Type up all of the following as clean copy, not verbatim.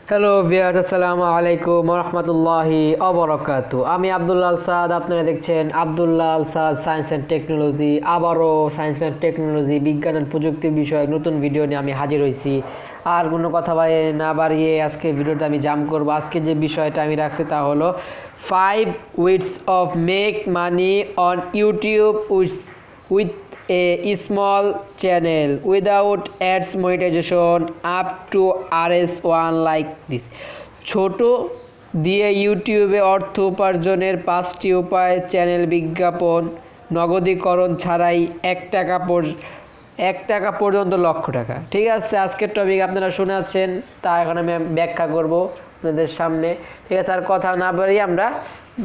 Hello viewers, আসসালামু আলাইকুম ওয়া রাহমাতুল্লাহি ওয়া বারাকাতুহু। আমি আব্দুল্লাহ আল সাদ, আপনারা দেখছেন আব্দুল্লাহ আল সাদ সায়েন্স অ্যান্ড টেকনোলজি। আবারও সায়েন্স অ্যান্ড টেকনোলজি, বিজ্ঞান ও প্রযুক্তি বিষয়ক নতুন ভিডিও নিয়ে আমি হাজির হয়েছি। আর কোনো কথা না বাড়িয়ে আজকে ভিডিওটা আমি জাম্প করব। আজকে যে বিষয়টা আমি রাখছি তা হলো 5 ways of make money on YouTube with a small channel without ads monetization up to RS1 like this। ছোট দিয়ে ইউটিউবে অর্থ উপার্জনের 5টি উপায়। চ্যানেল বিজ্ঞাপন নগদীকরণ ছাড়াই 1 টাকা পর্যন্ত লক্ষ টাকা। ঠিক আছে, আজকের টপিক আপনারা শুনেছেন, তা এখন আমি ব্যাখ্যা করব আপনাদের সামনে। ঠিক আছে, আর কথা না বাড়িয়ে আমরা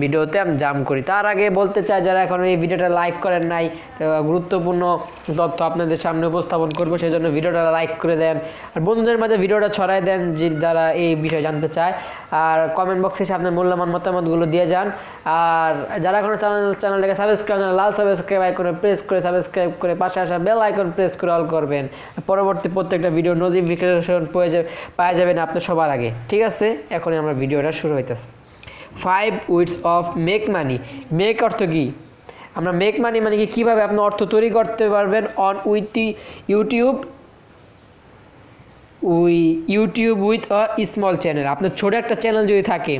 ভিডিওতে আমি জাম্প করি। তার আগে বলতে চাই, যারা এখন এই ভিডিওটা লাইক করেন নাই, গুরুত্বপূর্ণ তথ্য আপনাদের সামনে উপস্থাপন করবো, সেই জন্য ভিডিওটা লাইক করে দেন আর বন্ধুদের মাঝে ভিডিওটা ছড়াই দেন যে যারা এই বিষয়ে জানতে চায়। আর কমেন্ট বক্সে এসে আপনার মূল্যবান মতামতগুলো দিয়ে যান। আর যারা এখনো চ্যানেলটাকে সাবস্ক্রাইব করেন, লাল সাবস্ক্রাইব আইকনে প্রেস করে সাবস্ক্রাইব করে পাশে আসা বেল আইকন প্রেস করে অল করবেন। পরবর্তী প্রত্যেকটা ভিডিও নোটিফিকেশন পাওয়া যাবেন আপনি সবার আগে। ঠিক আছে, এখনই আমরা ভিডিওটা শুরু হইতেছে। 5 ways of make money. Make অর্থ কি? আমরা মেক মানি মানে কি, কীভাবে আপনি অর্থ তৈরি করতে পারবেন on YouTube with a small channel. আপনার ছোটো একটা চ্যানেল যদি থাকে,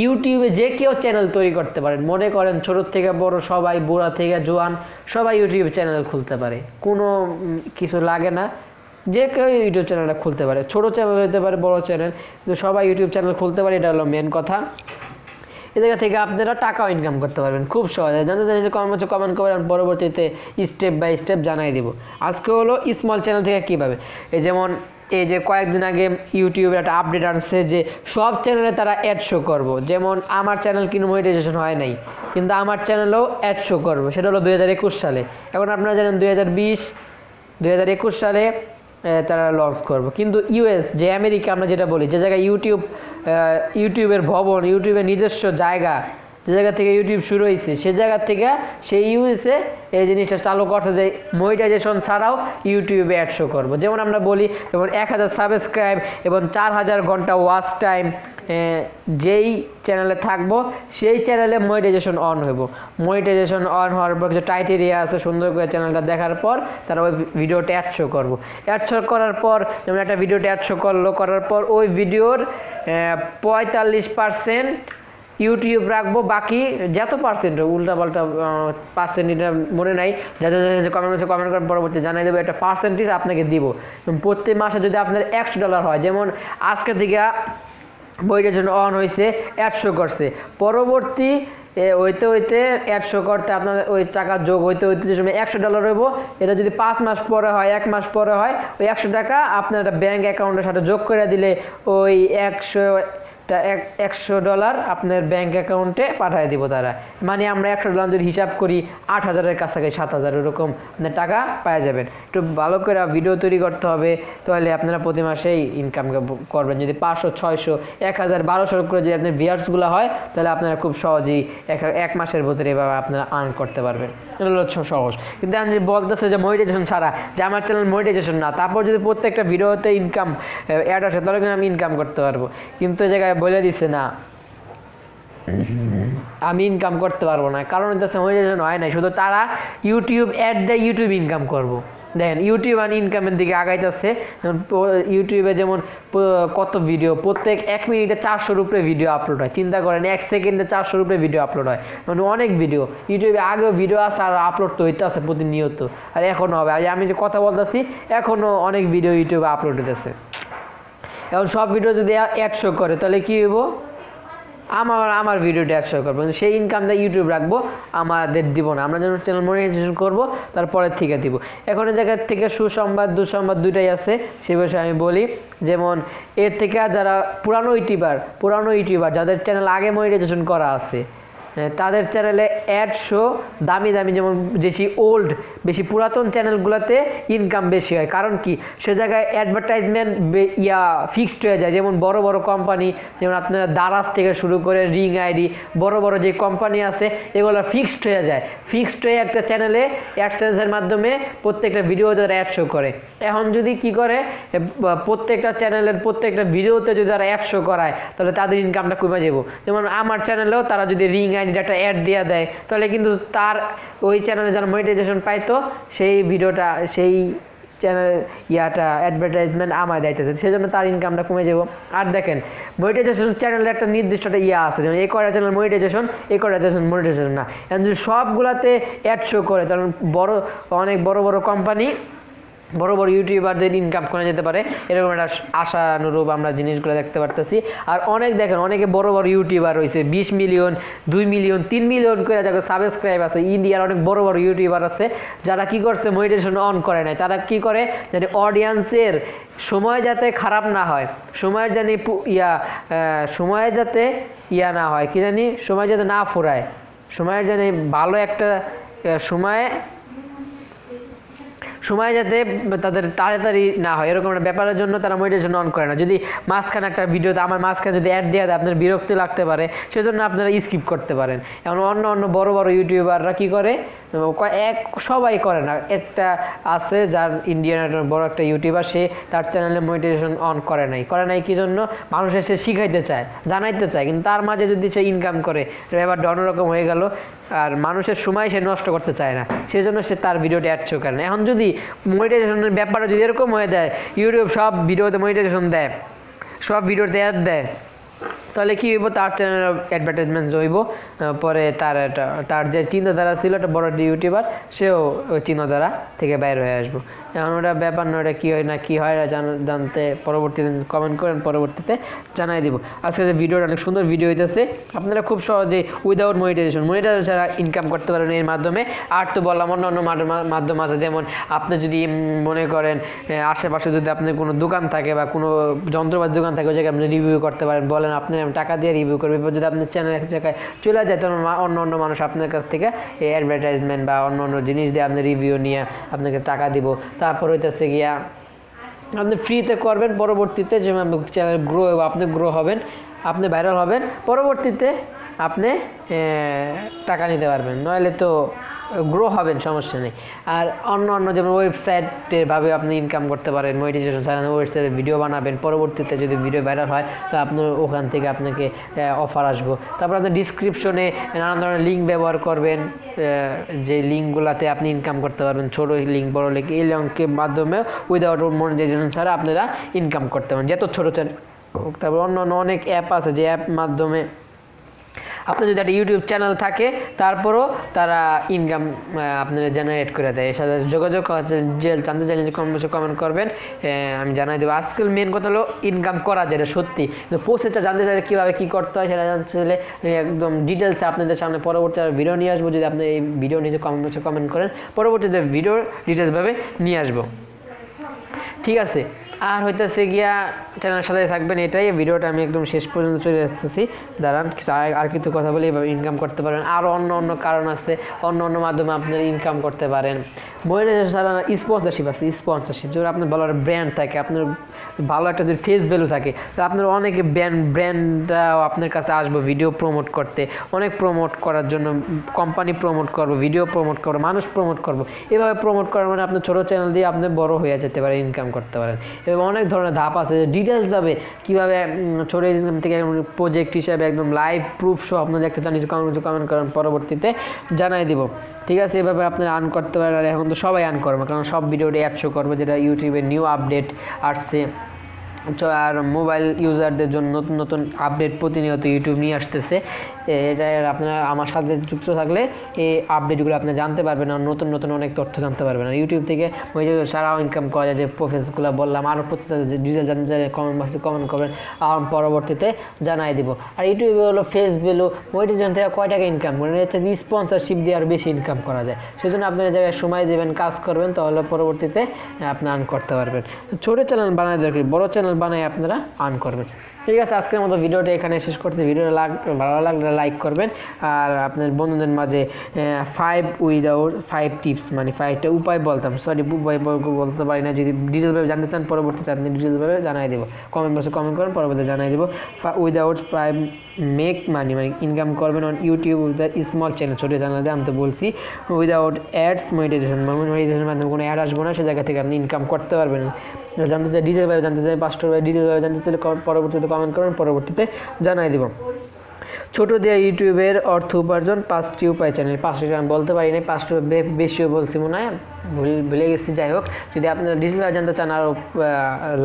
ইউটিউবে যে কেউ চ্যানেল তৈরি করতে পারেন। মনে করেন ছোটো থেকে বড় সবাই, বুড়া থেকে জোয়ান সবাই ইউটিউব চ্যানেল খুলতে পারে, কোনো কিছু লাগে না, যে কেউ ইউটিউব চ্যানেলটা খুলতে পারে। ছোটো চ্যানেল হতে পারে, বড় চ্যানেল, কিন্তু সবাই ইউটিউব চ্যানেল খুলতে পারে, এটা হলো মেন কথা। এ জায়গা থেকে আপনারা টাকাও ইনকাম করতে পারবেন খুব সহজে। জানতে চাই যে কমেন্ট করেন, পরবর্তীতে স্টেপ বাই স্টেপ জানাই দিব। আজকে হলো স্মল চ্যানেল থেকে কীভাবে, এই যে কয়েকদিন আগে ইউটিউবের একটা আপডেট আসছে যে সব চ্যানেলে তারা অ্যাড শো করবো। যেমন আমার চ্যানেল কিন্তু মনিটাইজেশন হয় নাই, কিন্তু আমার চ্যানেলেও অ্যাড শো করবো, সেটা হলো 2021 সালে। এখন আপনারা জানেন 2021 সালে তারা লঞ্চ করবো। কিন্তু ইউএস, যে আমেরিকা আমরা যেটা বলি, যে জায়গায় ইউটিউবের ভবন, ইউটিউবের নিজস্ব জায়গা, যে জায়গা থেকে ইউটিউব শুরু হয়েছে, সে জায়গা থেকে সেই ইউএসএ এই জিনিসটা চালু করছে যে মনিটাইজেশন ছাড়াও ইউটিউবে অ্যাড শো করবো। যেমন আমরা বলি, যেমন 1000 সাবস্ক্রাইব এবং 4000 ঘন্টা ওয়াচ টাইম যেই চ্যানেলে থাকবো, সেই চ্যানেলে মনিটাইজেশন অন হইব। মনিটাইজেশন অন হওয়ার পর কিছু ক্রাইটেরিয়া আছে, সুন্দর করে চ্যানেলটা দেখার পর তারা ওই ভিডিওটা অ্যাড শো করবো। অ্যাড শো করার পর, যেমন একটা ভিডিওটা অ্যাড শো করার পর ওই ভিডিওর 45% ইউটিউব রাখবো, বাকি যত পার্সেন্ট উল্টাপাল্টা পার্সেন্ট এটা মনে নাই, যাদের কমেন্ট করেন, পরবর্তী জানাই দেবো। একটা পার্সেন্টেজ আপনাকে দিব। প্রত্যেক মাসে যদি আপনার $100 হয়, যেমন আজকে থেকে বইটার জন্য অন হয়েছে, অ্যাড শো করছে, পরবর্তী হইতে অ্যাড শো করতে আপনার ওই টাকা যোগ হইতে যে সময় $100 হইব, এটা যদি 5 মাস পরে হয়, 1 মাস পরে হয়, ওই 100 টাকা আপনার একটা ব্যাঙ্ক অ্যাকাউন্টের সাথে যোগ করে দিলে ওই $100 আপনার ব্যাঙ্ক অ্যাকাউন্টে পাঠিয়ে দিব তারা। মানে আমরা $100 যদি হিসাব করি, 8000-এর কাছাকাছি 7000 এরকম আপনার টাকা পাওয়া যাবেন। একটু ভালো করে ভিডিও তৈরি করতে হবে, তাহলে আপনারা প্রতি মাসেই ইনকাম করবেন। যদি 500, 600, 1000, 1200 করে যদি আপনার ভিউয়ার্সগুলো হয়, তাহলে আপনারা খুব সহজেই এক মাসের ভিতরে এভাবে আপনারা আর্ন করতে পারবেন। এটা হলো সহজ। কিন্তু আমি যে বলতেছে যে মনিটাইজেশন ছাড়া, যে আমার চ্যানেল মনিটাইজেশন না, তারপর যদি প্রত্যেকটা ভিডিওতে ইনকাম অ্যাড আসে, তাহলে কিন্তু আমি ইনকাম করতে পারবো। কিন্তু এই জায়গায় বলে দিচ্ছে না, আমি ইনকাম করতে পারবো না, কারণ হচ্ছে মনিটাইজেশন হয় নাই। শুধু তারা ইউটিউব অ্যাড দেয়, ইউটিউব ইনকাম করবো। দেখেন, ইউটিউব আর ইনকামের দিকে আগাইতেছে। ইউটিউবে যেমন কত ভিডিও, প্রত্যেক 1 মিনিটে 400-র উপরে ভিডিও আপলোড হয়। চিন্তা করেন, 1 সেকেন্ডে 400-র উপরে ভিডিও আপলোড হয়, মানে অনেক ভিডিও। ইউটিউবে আগেও ভিডিও আছে আর আপলোড তো হইতে আছে প্রতিনিয়ত, আর এখনও হবে। আর আমি যে কথা বলতেছি, এখনও অনেক ভিডিও ইউটিউবে আপলোড হইতেছে। এখন সব ভিডিও যদি অ্যাড শো করে, তাহলে কী হইব? আমার ভিডিওটা অ্যাড শো করবো, সেই ইনকামটা ইউটিউব রাখবো, আমাদের দিব না। আমরা যখন চ্যানেল মনিটাইজেশন করবো, তারপরের থেকে দিব। এখন এই জায়গার থেকে সুসংবাদ দুঃসংবাদ দুইটাই আছে, সে বিষয়ে আমি বলি। যেমন এর থেকে যারা পুরানো ইউটিউবার যাদের চ্যানেল আগে মনিটাইজেশন করা আছে, তাদের চ্যানেলে অ্যাড শো দামি দামি যেমন বেশি ওল্ড বেশি পুরাতন চ্যানেলগুলোতে ইনকাম বেশি হয়। কারণ কি সে জায়গায় অ্যাডভার্টাইজমেন্ট ফিক্সড হয়ে যায়। যেমন বড় বড় কোম্পানি, যেমন আপনারা দারাজ থেকে শুরু করে রিং আইডি, বড় বড় যে কোম্পানি আছে এগুলো ফিক্সড হয়ে যায়। ফিক্সড হয়ে একটা চ্যানেলে অ্যাডসেন্সের মাধ্যমে প্রত্যেকটা ভিডিওতে অ্যাড শো করে। এখন যদি কি করে প্রত্যেকটা চ্যানেলের প্রত্যেকটা ভিডিওতে যদি তারা অ্যাড শো করায় তাহলে তাদের ইনকামটা কমে যাবো। যেমন আমার চ্যানেলেও তারা যদি রিং আইডির একটা অ্যাড দিয়ে দেয় তাহলে কিন্তু তার ওই চ্যানেলে যারা মনিটাইজেশন পাইতো সেই ভিডিওটা সেই চ্যানেল অ্যাডভার্টাইজমেন্ট আমার দায়িত্ব আছে, সেজন্য তার ইনকামটা কমে যাব। আর দেখেন মনিটাইজেশন চ্যানেলের একটা নির্দিষ্ট একটা আছে, যেমন এই কয়টা চ্যানেল মনিটাইজেশন, এই কয়টা চ্যানেল মনিটাইজেশন না। এখন যদি সবগুলাতে অ্যাড শো করে তাহলে অনেক বড় বড় কোম্পানি, বড় বড় ইউটিউবারদের ইনকাম করে যেতে পারে, এরকম একটা আশানুরূপ আমরা জিনিসগুলো দেখতে পারতেছি। আর দেখেন অনেকে বড় বড় ইউটিউবার রয়েছে, 20 মিলিয়ন, 2 মিলিয়ন, 3 মিলিয়ন করে যাকে সাবস্ক্রাইব আছে। ইন্ডিয়ার অনেক বড় বড় ইউটিউবার আছে যারা কি করছে মনিটাইজেশন অন করে নাই। তারা কি করে যাতে অডিয়েন্সের সময় যাতে খারাপ না হয়, সময়ের জানি সময় যাতে না হয়, কি জানি সময় যাতে না ফুরায়, সময়ের জানি ভালো একটা সময় যাতে তাদের তাড়াতাড়ি না হয় এরকম একটা ব্যাপারের জন্য তারা মনিটাইজেশন অন করে না। যদি মাঝখানে একটা ভিডিওতে আমার মাঝখানে যদি অ্যাড দেওয়া দেয় আপনার বিরক্তি লাগতে পারে, সেজন্য আপনারা স্কিপ করতে পারেন। এখন অন্য বড় বড় ইউটিউবাররা কি করে, সবাই করে না, একটা আছে যার ইন্ডিয়ান বড় একটা ইউটিউবার, সে তার চ্যানেলে মনিটাইজেশন অন করে নাই কি জন্য, মানুষ এসে শিখাইতে চায়, জানাইতে চায়, কিন্তু তার মাঝে যদি সে ইনকাম করে ব্যাপারটা অন্যরকম হয়ে গেল। আর মানুষের সময় সে নষ্ট করতে চায় না, সেই জন্য সে তার ভিডিওটি অ্যাড শো করে না। এখন যদি মনিটাইজেশনের ব্যাপারটা যদি এরকম হয়ে যায়, ইউটিউব সব ভিডিওতে মনিটাইজেশন দেয়, সব ভিডিওতে অ্যাড দেয়, তাহলে কী হইব, তার চ্যানেল অ্যাডভার্টাইজমেন্ট হইব, পরে তার যে চিন্তাধারা ছিল একটা বড় ইউটিউবার, সেও ওই চিন্তাধারা থেকে বাইর হয়ে আসবো। এখন ওটা ব্যাপার না, ওটা কী হয় না কী হয় জানতে পরবর্তীতে কমেন্ট করেন, পরবর্তীতে জানাই দিব। আজকে যে ভিডিওটা অনেক সুন্দর ভিডিও হইতেছে, আপনারা খুব সহজে উইদাউট মনিটাইজেশন ছাড়া ইনকাম করতে পারেন এর মাধ্যমে। আর তো বললাম অন্য মাধ্যম আছে, যেমন আপনি যদি মনে করেন আশেপাশে যদি আপনার কোনো দোকান থাকে বা কোনো যন্ত্রপাতি দোকান থাকে, ওই জায়গায় আপনি রিভিউ করতে পারেন, বলেন আপনি টাকা দিয়ে রিভিউ করবে। যদি আপনার চ্যানেল এক জায়গায় চলে যায় তখন অন্য মানুষ আপনার কাছ থেকে এই অ্যাডভার্টাইজমেন্ট বা অন্য জিনিস দিয়ে আপনি রিভিউ নিয়ে আপনাকে টাকা দিব। তারপর হইতেছে গিয়া আপনি ফ্রিতে করবেন, পরবর্তীতে যেমন চ্যানেল গ্রো হবে, আপনি গ্রো হবেন, আপনি ভাইরাল হবেন, পরবর্তীতে আপনি টাকা নিতে পারবেন, নইলে তো গ্রো হবেন, সমস্যা নেই। আর অন্য যেমন ওয়েবসাইটের ভাবে আপনি ইনকাম করতে পারেন, মনিটাইজেশন ছাড়া ওয়েবসাইটে ভিডিও বানাবেন, পরবর্তীতে যদি ভিডিও ভাইরাল হয় তো আপনার ওখান থেকে আপনাকে অফার আসবো। তারপর আপনি ডিসক্রিপশনে নানান ধরনের লিঙ্ক ব্যবহার করবেন, যে লিঙ্কগুলোতে আপনি ইনকাম করতে পারবেন, ছোটো লিঙ্ক বড় লিঙ্ক, এই লিঙ্কের মাধ্যমে উইদাউট মনিটাইজেশন ছাড়া আপনারা ইনকাম করতে পারেন, যত ছোটো চ্যানেল। তারপর অন্য অনেক অ্যাপ আছে, যে অ্যাপ মাধ্যমে আপনার যদি একটা ইউটিউব চ্যানেল থাকে তারপরও তারা ইনকাম আপনারা জেনারেট করে দেয়। এর সাথে যোগাযোগ জানতে চাইলে কমেন্ট করবেন, আমি জানাই দেবো। আজকাল মেন কথা হলো ইনকাম করা যায়, এটা সত্যি, কিন্তু প্রসেসটা জানতে চাইলে কীভাবে কী করতে হয় সেটা জানতে চাইলে একদম ডিটেলসে আপনাদের সামনে পরবর্তী ভিডিও নিয়ে আসবো। যদি আপনি এই ভিডিও নিচে কমেন্ট করেন, পরবর্তীতে ভিডিও ডিটেলসভাবে নিয়ে আসবো, ঠিক আছে। আর হইতেছে গিয়া চ্যানেলের সাথে থাকবেন, এটাই ভিডিওটা আমি একদম শেষ পর্যন্ত চলে আসতেছি। দাঁড়ান আর কিছু কথা বলে এভাবে ইনকাম করতে পারেন। আরও অন্য কারণ আছে, অন্য মাধ্যমে আপনারা ইনকাম করতে পারেন। মনিটাইজেশন ছাড়া স্পন্সরশিপ আছে, স্পন্সরশিপ যদি আপনার ভালো একটা ব্র্যান্ড থাকে, আপনার ভালো একটা যদি ফেস ভ্যালু থাকে, তো আপনার অনেকে ব্র্যান্ডটাও আপনার কাছে আসবো ভিডিও প্রমোট করতে, অনেক প্রমোট করার জন্য কোম্পানি প্রমোট করবো, ভিডিও প্রমোট করবো, মানুষ প্রমোট করবো। এভাবে প্রমোট করার মানে আপনার ছোটো চ্যানেল দিয়ে আপনি বড় হয়ে যেতে পারেন, ইনকাম করতে পারেন। এবং অনেক ধরনের ধাপ আছে, ডিটেলসভাবে কীভাবে ছোটো ইনকাম থেকে প্রজেক্ট হিসাবে একদম লাইভ প্রুফ সহ আপনার দেখতে চান, কমেন্ট করেন, পরবর্তীতে জানাই দিব, ঠিক আছে। এভাবে আপনারা আর্ন করতে পারেন। আর এখন তো সবাই আর্ন করবে, কারণ সব ভিডিওটি 100 করবে, যেটা ইউটিউবে নিউ আপডেট আসছে। আর মোবাইল ইউজারদের জন্য নতুন নতুন আপডেট প্রতিনিয়ত ইউটিউব নিয়ে আসতেছে। এটা আপনারা আমার সাথে যুক্ত থাকলে এই আপডেটগুলো আপনি জানতে পারবেন, আর নতুন অনেক তথ্য জানতে পারবেন। আর ইউটিউব থেকে সারাও ইনকাম করা যায়, যে প্রসেসগুলো বললাম, আরও প্রসেস ডিটেল জানতে চাইলে কমেন্ট করবেন, আর পরবর্তীতে জানাই দিব। আর ইউটিউবে হলো ফেস ভ্যালু, মনিটাইজেশন থেকে কয় টাকা ইনকাম করেন, হচ্ছে স্পন্সরশিপ দিয়ে আরও বেশি ইনকাম করা যায়। সেই জন্য আপনার জায়গায় সময় দেবেন, কাজ করবেন, তাহলে পরবর্তীতে আপনি আর্ন করতে পারবেন। ছোটো চ্যানেল বানায় দরকার, বড় চ্যানেল বানায় আপনারা আর্ন করবেন, ঠিক আছে। আজকের মতো ভিডিওটা এখানে শেষ করতে, ভিডিওটা ভালো লাগলে লাইক করবেন। আর আপনার বন্ধুদের মাঝে 5 টিপস মানে 5টা উপায় বলতাম, সরি উপায় বলতে পারি না, যদি ডিটেলভাবে জানতে চান পরবর্তীতে আপনি ডিটেলভাবে জানাই দেবো, কমেন্ট বক্সে কমেন্ট করেন, পরবর্তীতে জানাই দেবো। উইদাউট 5 মেক মানি মানে ইনকাম করবেন on YouTube with small channel, ছোটো চ্যানেল দিয়ে আমি তো বলছি। উইদাউট অ্যাডস মনিটাইজেশনের মাধ্যমে কোনো অ্যাড আসবো না, সে জায়গা থেকে আপনি ইনকাম করতে পারবেন। জানতে চাই ডিটেলভাবে, জানতে চাই 5টা ডিটেলভাবে জানতে চাইলে পরবর্তীতে কমেন্ট করবেন, পরবর্তীতে জানাই দেবো। ছোটো দিয়ে ইউটিউবের অর্থ উপার্জন 5টি উপায় চ্যানেল, 5টি আমি বলতে পারি না, 5টা বেশিও বলছি মনে হয়, ভুলে গেছি। যাই হোক, যদি আপনারা ডিটেলভাবে জানতে চান আরও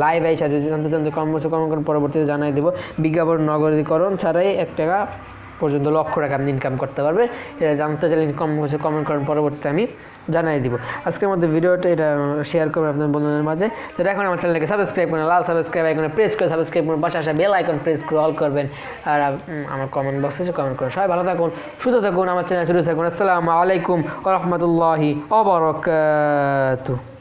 লাইভ আইসা যদি জানতে চান কমেন্ট করুন, পরবর্তীতে জানাই দেবো। বিজ্ঞাপন নগরীকরণ ছাড়াই 1 টাকা পর্যন্ত লক্ষ টাকা আপনি ইনকাম করতে পারবে। এটা জানতে চাইলে কমেন্ট করেন, পরবর্তীতে আমি জানাই দিব। আজকের মধ্যে ভিডিওটা এটা শেয়ার করবেন আপনার বন্ধুদের মাঝে। তো এখন আমার চ্যানেলকে সাবস্ক্রাইব করুন, লাল সাবস্ক্রাইব আইকনে প্রেস করে সাবস্ক্রাইব করুন, পাশে আসা বেল আইকন প্রেস করে অল করবেন। আর আমার কমেন্ট বক্সে কমেন্ট করুন। সবাই ভালো থাকুন, সুস্থ থাকুন, আমার চ্যানেল শুরু থাকুন। আসসালামু আলাইকুম ওয়া রাহমাতুল্লাহি ওয়া বারাকাতুহু।